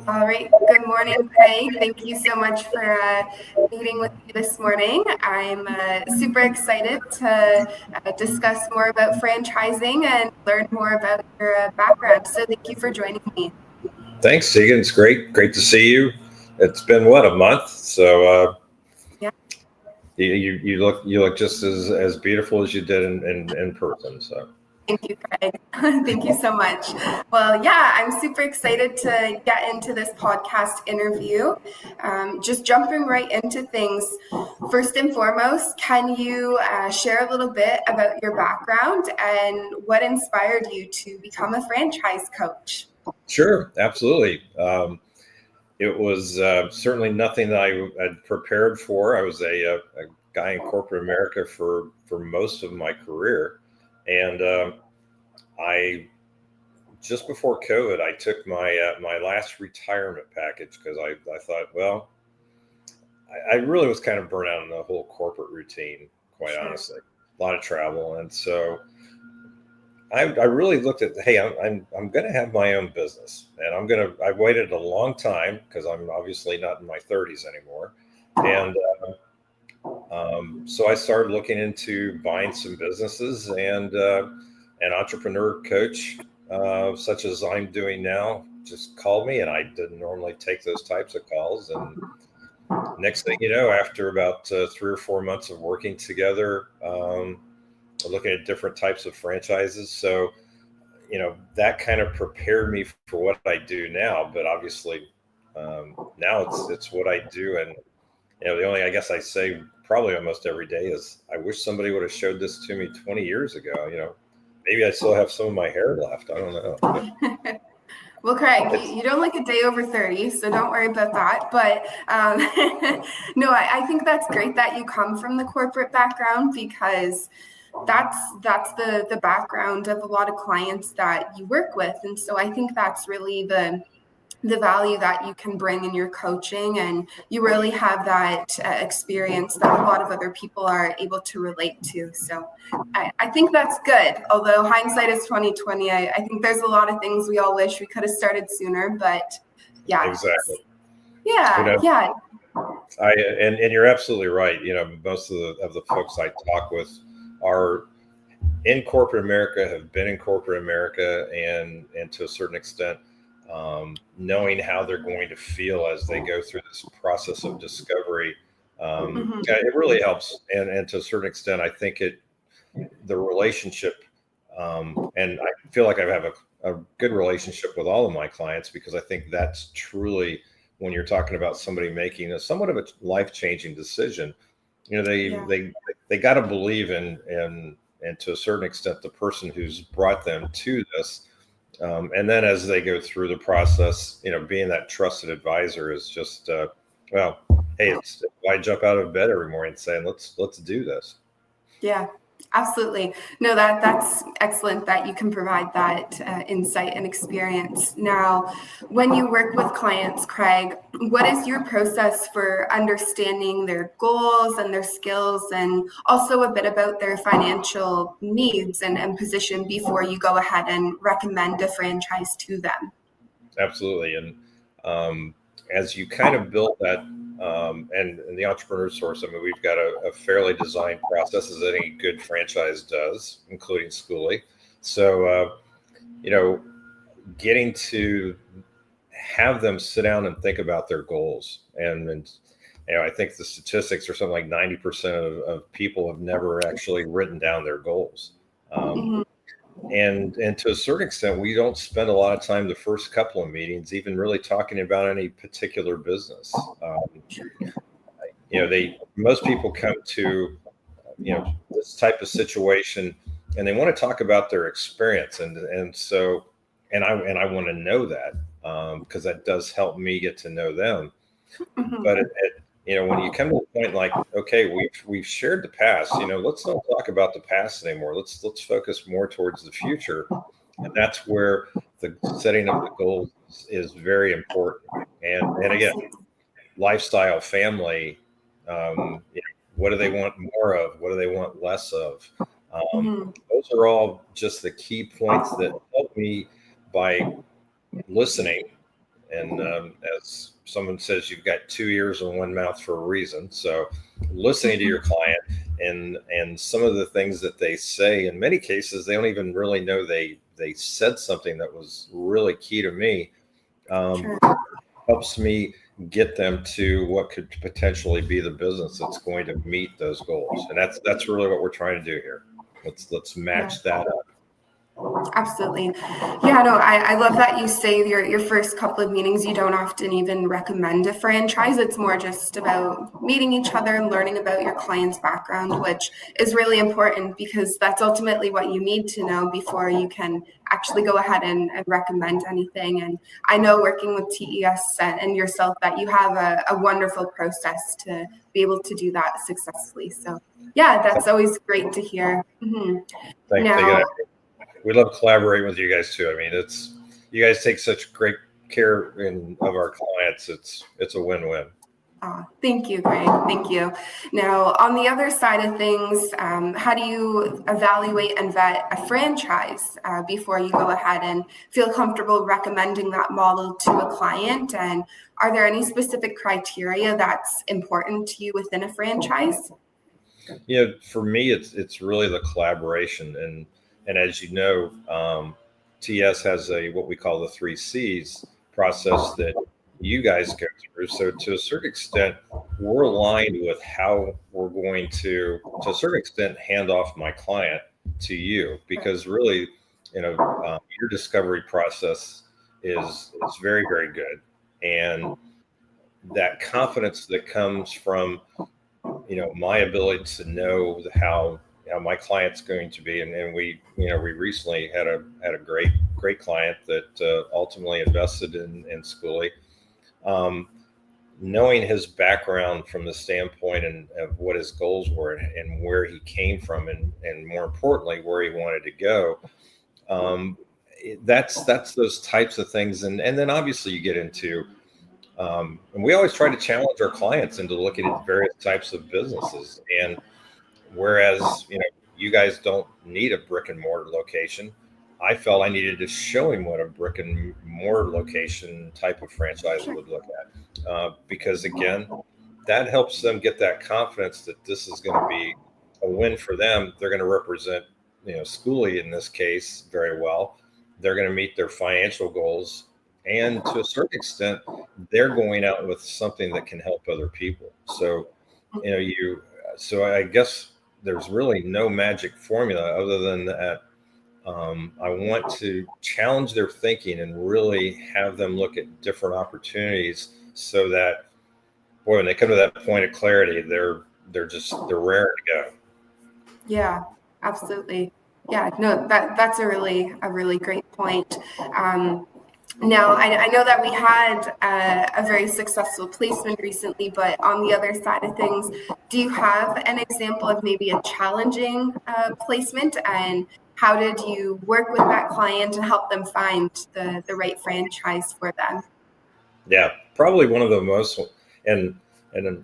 All right. Good morning, Craig. Thank you so much for meeting with me this morning. I'm super excited to discuss more about franchising and learn more about your background. So thank you for joining me. Thanks, Tegan. It's great to see you. It's been a month, so Yeah. you look just as beautiful as you did in person. So Thank you, Craig. Thank you so much. Well, yeah, I'm super excited to get into this podcast interview. Just jumping right into things. First and foremost, can you share a little bit about your background and what inspired you to become a franchise coach? sure, absolutely. It was certainly nothing that I had prepared for. I was a guy in corporate America for most of my career, and I just before COVID, I took my last retirement package because I thought, well, I really was kind of burnt out on the whole corporate routine, quite Sure. honestly. A lot of travel, and so I really looked at, hey, I'm going to have my own business, and I waited a long time because I'm obviously not in my 30s anymore, and so I started looking into buying some businesses, and an entrepreneur coach, such as I'm doing now, just called me, and I didn't normally take those types of calls, and next thing you know, after about 3 or 4 months of working together, looking at different types of franchises. So, that kind of prepared me for what I do now. But obviously, now it's what I do. And, the only, I guess I say probably almost every day is I wish somebody would have showed this to me 20 years ago. Maybe I still have some of my hair left. I don't know. But Well, Craig, it's you don't look a day over 30, so don't worry about that. But no, I think that's great that you come from the corporate background because that's the background of a lot of clients that you work with. And so I think that's really the value that you can bring in your coaching, and you really have that experience that a lot of other people are able to relate to. So I think that's good. Although hindsight is 2020, I think there's a lot of things we all wish we could have started sooner. But yeah, exactly. You yeah, know, yeah, and you're absolutely right. Most of the folks I talk with are in corporate America, have been in corporate America, and to a certain extent, knowing how they're going to feel as they go through this process of discovery. hmm Yeah, it really helps, and to a certain extent, I think the relationship, and I feel like I have a good relationship with all of my clients because I think that's truly when you're talking about somebody making somewhat of a life changing decision. They yeah. they got to believe in and to a certain extent the person who's brought them to this, and then as they go through the process, being that trusted advisor is just well, hey, it's I jump out of bed every morning saying let's do this. Yeah, absolutely. No, that's excellent that you can provide that insight and experience. Now, when you work with clients, Craig, what is your process for understanding their goals and their skills, and also a bit about their financial needs and position before you go ahead and recommend a franchise to them? Absolutely. And as you kind of build that, and the entrepreneur source, I mean, we've got a fairly designed process as any good franchise does, including schooling. So, you know, getting to have them sit down and think about their goals. And I think the statistics are something like 90% of people have never actually written down their goals. Um, Mhm. and to a certain extent, we don't spend a lot of time the first couple of meetings even really talking about any particular business. They most people come to this type of situation, and they want to talk about their experience, and so and I want to know that because that does help me get to know them. Mhm. But when you come to the point like, okay, we've shared the past, let's not talk about the past anymore. Let's focus more towards the future, and that's where the setting of the goals is very important. And again, Absolutely. lifestyle, family, what do they want more of? What do they want less of? Mhm. Those are all just the key points that help me by listening And as someone says, you've got two ears and one mouth for a reason. So listening to your client and some of the things that they say, in many cases, they don't even really know they said something that was really key to me. Sure. Helps me get them to what could potentially be the business that's going to meet those goals. And that's really what we're trying to do here. Let's match that up. Absolutely. Yeah, no, I love that you say your first couple of meetings, you don't often even recommend a franchise. It's more just about meeting each other and learning about your client's background, which is really important because that's ultimately what you need to know before you can actually go ahead and recommend anything. And I know working with TES and yourself that you have a wonderful process to be able to do that successfully. So yeah, that's always great to hear. Mm-hmm. Thank Now, you. We love collaborating with you guys too. I mean, you guys take such great care of our clients. It's a win-win. oh, thank you, Greg. Thank you. Now, on the other side of things, how do you evaluate and vet a franchise before you go ahead and feel comfortable recommending that model to a client? And are there any specific criteria that's important to you within a franchise? Yeah, for me, it's really the collaboration, and as you know, TS has what we call the 3 Cs process that you guys go through. So to a certain extent, we're aligned with how we're going to a certain extent, hand off my client to you, because really, your discovery process is very, very good, and that confidence that comes from my ability to know how my client's going to be, and we recently had a great client that ultimately invested in Schoolie. Knowing his background from the standpoint of what his goals were and where he came from, and more importantly where he wanted to go, that's those types of things, and then obviously you get into and we always try to challenge our clients into looking at various types of businesses. And whereas, you guys don't need a brick and mortar location, I felt I needed to show him what a brick and mortar location type of franchise would look at. Because again, that helps them get that confidence that this is going to be a win for them. They're going to represent, Schoolie in this case very well. They're going to meet their financial goals. And to a certain extent, they're going out with something that can help other people. So, so I guess there's really no magic formula other than that. I want to challenge their thinking and really have them look at different opportunities so that, boy, when they come to that point of clarity, they're raring to go. Yeah, absolutely. Yeah, no, that's a really great point. Now, I know that we had a very successful placement recently, but on the other side of things, do you have an example of maybe a challenging placement, and how did you work with that client and help them find the right franchise for them? Yeah, probably one of the most, and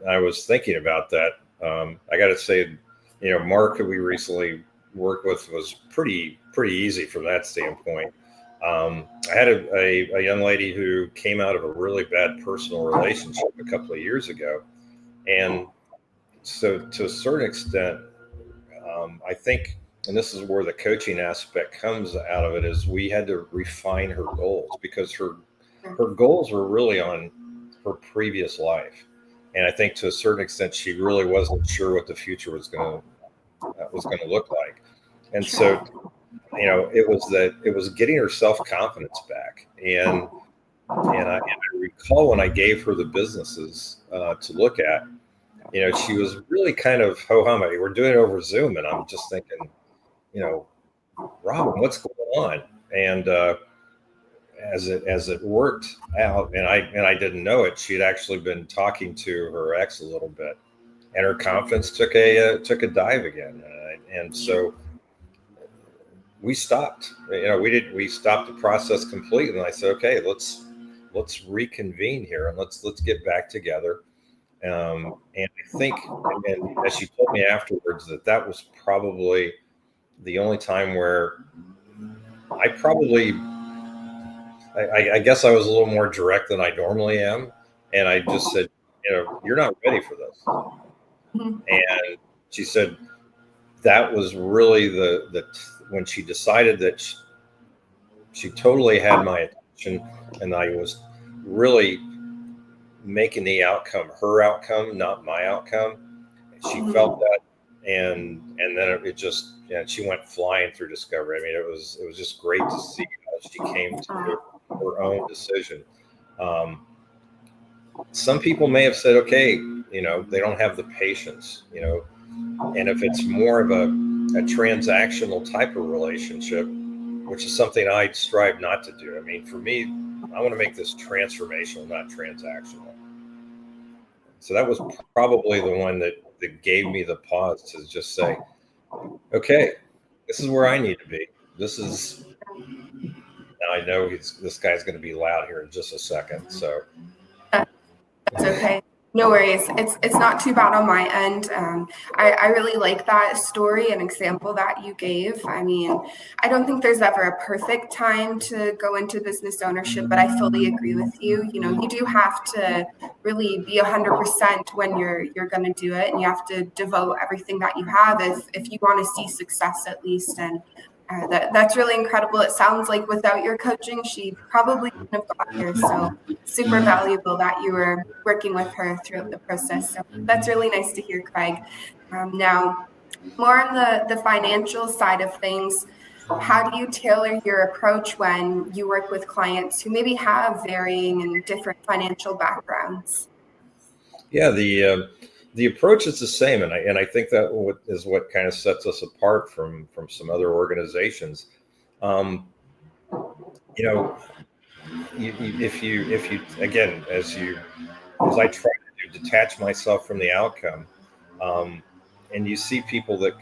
I was thinking about that. I got to say, Mark, who we recently worked with, was pretty easy from that standpoint. I had a young lady who came out of a really bad personal relationship a couple of years ago. And so to a certain extent, I think, and this is where the coaching aspect comes out of it, is we had to refine her goals, because her goals were really on her previous life. And I think to a certain extent, she really wasn't sure what the future was going to look like. And so, it was getting her self-confidence back. And I recall when I gave her the businesses to look at, she was really kind of ho-hum. We're doing it over Zoom, and I'm just thinking, Robin, what's going on? And as it worked out, and I didn't know it, she had actually been talking to her ex a little bit, and her confidence took a dive again. And so we stopped. We stopped the process completely. And I said, okay, let's reconvene here, and let's get back together. And I think, and as she told me afterwards, that was probably the only time where I probably I guess I was a little more direct than I normally am. And I just said, you're not ready for this. Mhm. And she said, that was really when she decided that she totally had my attention, and I was really making the outcome her outcome, not my outcome. She felt Mhm. that, and then it just, she went flying through discovery. I mean, it was just great to see how she came to her own decision. Um, some people may have said, okay, they don't have the patience, and if it's more of a transactional type of relationship, which is something I strive not to do. I mean, for me, I want to make this transformational, not transactional. So that was probably the one that gave me the pause to just say, okay, this is where I need to be. This is, now I know this guy's going to be loud here in just a second. So That's okay. No worries. It's not too bad on my end. I really like that story and example that you gave. I mean, I don't think there's ever a perfect time to go into business ownership, but I fully agree with you. You know, you do have to really be 100% when you're going to do it, and you have to devote everything that you have if you want to see success at least. And that's really incredible. It sounds like without your coaching, she probably wouldn't have got here. So super valuable that you were working with her throughout the process. So that's really nice to hear, Craig. Now, more on the financial side of things, how do you tailor your approach when you work with clients who maybe have varying and different financial backgrounds? yeah, the approach is the same, and I think that is what kind of sets us apart from some other organizations. Um, you know, if you again, as I try to detach myself from the outcome, um, and you see people that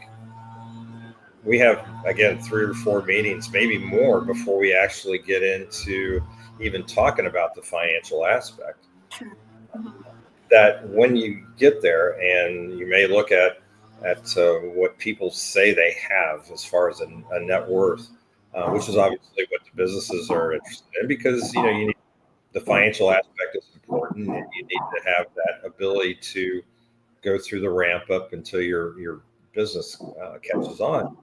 we have, again, 3 or 4 meetings, maybe more, before we actually get into even talking about the financial aspect. Sure. Mhm. That when you get there, and you may look at what people say they have as far as a net worth, which is obviously what the businesses are interested in, because you need, the financial aspect is important, and you need to have that ability to go through the ramp up until your business catches on.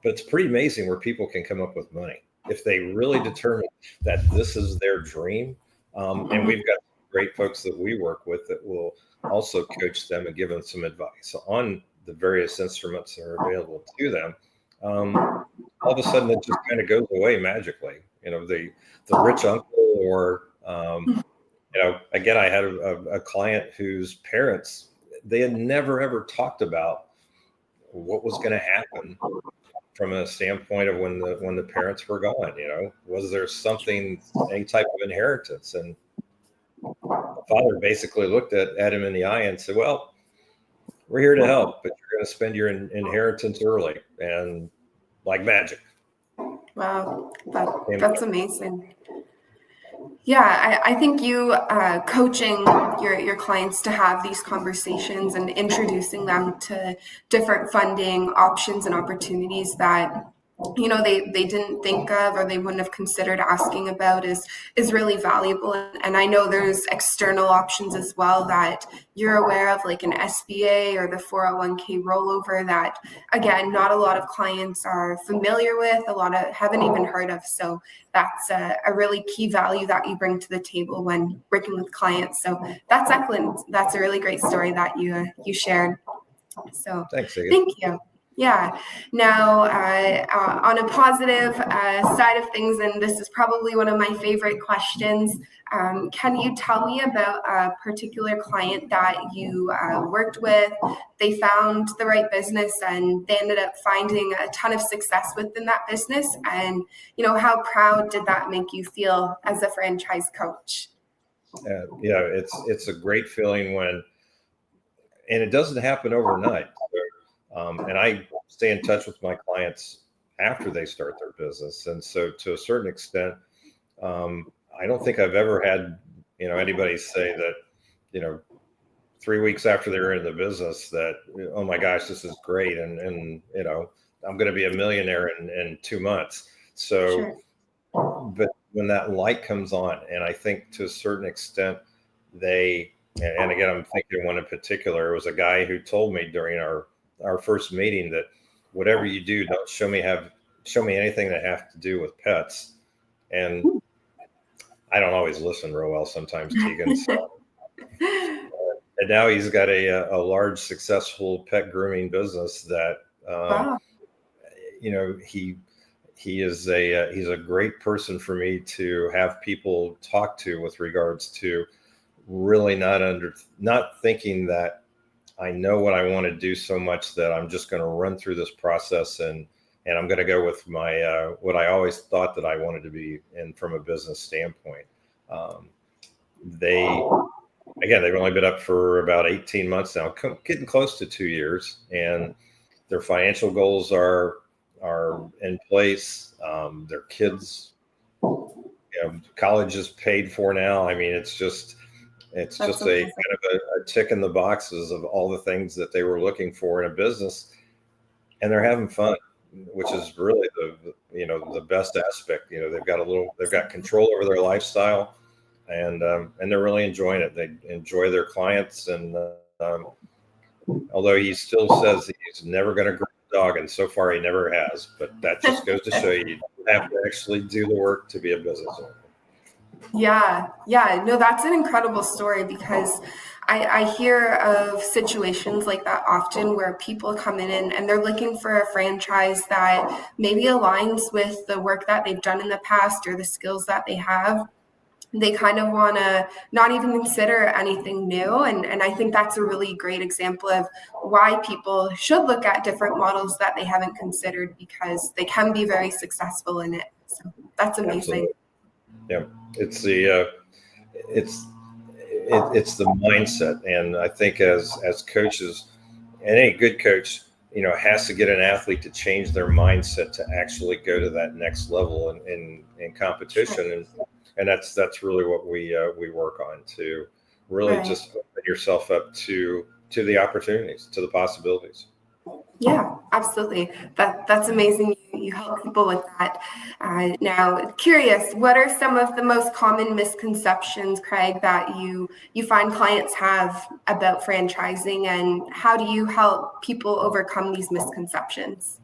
But it's pretty amazing where people can come up with money if they really determine that this is their dream. And Mhm. we've got great folks that we work with that will also coach them and give them some advice on the various instruments that are available to them. All of a sudden, it just kind of goes away magically. The rich uncle, or again, I had a client whose parents, they had never ever talked about what was going to happen from a standpoint of when the parents were gone. Was there something, any type of inheritance? And the father basically looked at him in the eye and said, well, we're here to help, but you're going to spend your inheritance early, and like magic. Wow, that's And amazing. Yeah, I think you coaching your clients to have these conversations and introducing them to different funding options and opportunities that they didn't think of or they wouldn't have considered asking about is really valuable. And I know there's external options as well that you're aware of, like an SBA or the 401k rollover, that again, not a lot of clients are familiar with, a lot of haven't even heard of. So that's a really key value that you bring to the table when working with clients. So that's excellent. That's a really great story that you shared. So thanks, Ian. thank you. Yeah. Now, on a positive side of things, and this is probably one of my favorite questions, can you tell me about a particular client that you worked with? They found the right business and they ended up finding a ton of success within that business. And, how proud did that make you feel as a franchise coach? Yeah, it's a great feeling and it doesn't happen overnight. And I stay in touch with my clients after they start their business, and so to a certain extent, I don't think I've ever had anybody say that, you know 3 weeks after they're in the business, that, oh my gosh, this is great, and I'm going to be a millionaire in 2 months. So, Sure. but when that light comes on, and I think to a certain extent and again, I'm thinking of one in particular. It was a guy who told me during our first meeting that whatever you do, don't show me anything that have to do with pets. And I don't always listen real well sometimes, Tegan. So, and now he's got a large, successful pet grooming business that, Wow. he's a great person for me to have people talk to with regards to really not thinking that I know what I want to do so much that I'm just going to run through this process and I'm going to go with my what I always thought that I wanted to be in from a business standpoint. They've only been up for about 18 months now, getting close to 2 years, and their financial goals are in place. Their kids, college is paid for now. I mean, it's just That's a amazing. kind of a tick in the boxes of all the things that they were looking for in a business, and they're having fun, which is really the best aspect. They've got control over their lifestyle, and they're really enjoying it. They enjoy their clients, and although he still says he's never going to grow a dog, and so far he never has, but that just goes to show you don't have to actually do the work to be a business owner. Yeah. No, that's an incredible story, because I hear of situations like that often where people come in and they're looking for a franchise that maybe aligns with the work that they've done in the past or the skills that they have. They kind of want to not even consider anything new. And I think that's a really great example of why people should look at different models that they haven't considered, because they can be very successful in it. So that's amazing. Absolutely. Yeah, it's the mindset, and I think as coaches, and any good coach, has to get an athlete to change their mindset to actually go to that next level in competition, and that's really what we work on, to really just open yourself up to the opportunities, to the possibilities. Yeah, absolutely. That's amazing. You help people with that. Now, curious, what are some of the most common misconceptions, Craig, that you find clients have about franchising, and how do you help people overcome these misconceptions?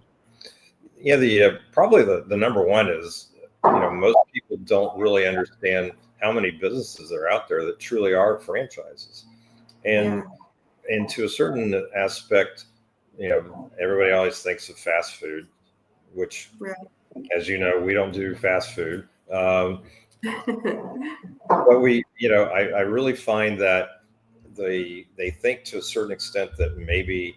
Yeah, probably the number one is, most people don't really understand how many businesses are out there that truly are franchises, and to a certain aspect, everybody always thinks of fast food, which, as you know, we don't do fast food. But I really find that they think to a certain extent that maybe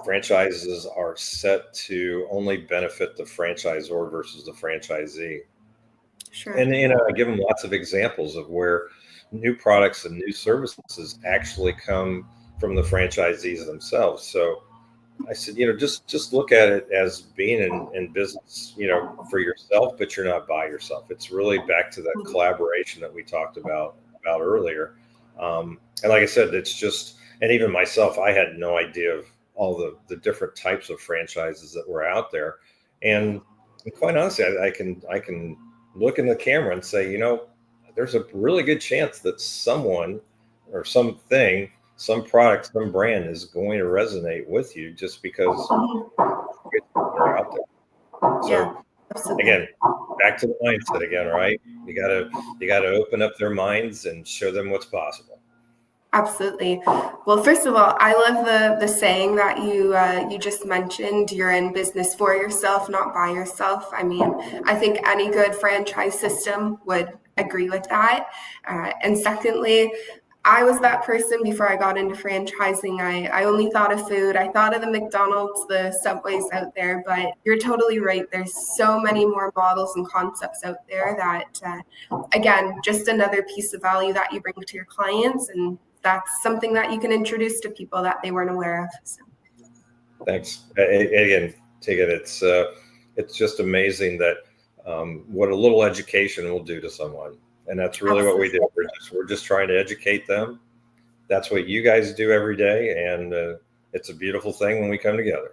franchises are set to only benefit the franchisor versus the franchisee. Sure. And I give them lots of examples of where new products and new services actually come from the franchisees themselves. So I said, just look at it as being in business, for yourself, but you're not by yourself. It's really back to that collaboration that we talked about earlier. And like I said, it's just, and even myself, I had no idea of all the different types of franchises that were out there. And quite honestly, I can look in the camera and say, there's a really good chance that someone or something, some product, some brand is going to resonate with you just because they're out there. So again, back to the mindset again, right? You gotta open up their minds and show them what's possible. Absolutely. Well, first of all, I love the saying that you just mentioned. You're in business for yourself, not by yourself. I mean, I think any good franchise system would agree with that. And secondly, I was that person before I got into franchising. I only thought of food. I thought of the McDonald's, the Subways out there, but you're totally right. There's so many more models and concepts out there that, again, just another piece of value that you bring to your clients, and that's something that you can introduce to people that they weren't aware of. So. Thanks. Again, Tegan, it's just amazing that what a little education will do to someone. And that's really what we do. We're just trying to educate them. That's what you guys do every day. And it's a beautiful thing when we come together.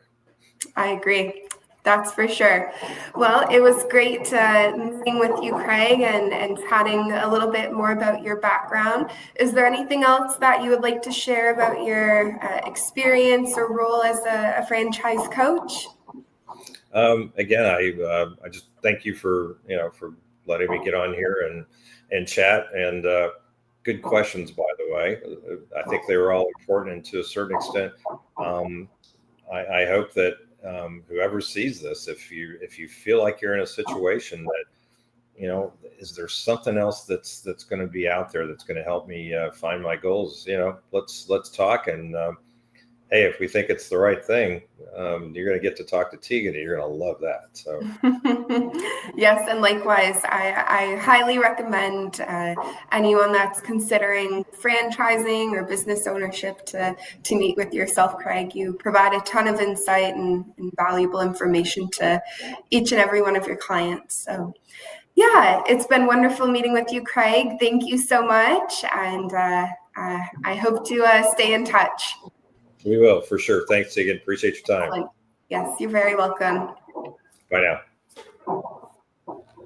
I agree. That's for sure. Well, it was great meeting with you, Craig, and chatting a little bit more about your background. Is there anything else that you would like to share about your experience or role as a franchise coach? Again, I just thank you for for letting me get on here and chat, and good questions, by the way. I think they were all important, and to a certain extent, um, I hope that whoever sees this, if you feel like you're in a situation that, is there something else that's going to be out there that's going to help me find my goals? Let's talk, and hey, if we think it's the right thing, you're going to get to talk to Tegan, and you're going to love that. So. Yes, and likewise, I highly recommend anyone that's considering franchising or business ownership to meet with yourself, Craig. You provide a ton of insight and valuable information to each and every one of your clients. So yeah, it's been wonderful meeting with you, Craig. Thank you so much, and I hope to stay in touch. We will, for sure. Thanks, Tegan. Appreciate your time. Excellent. Yes, you're very welcome. Bye now.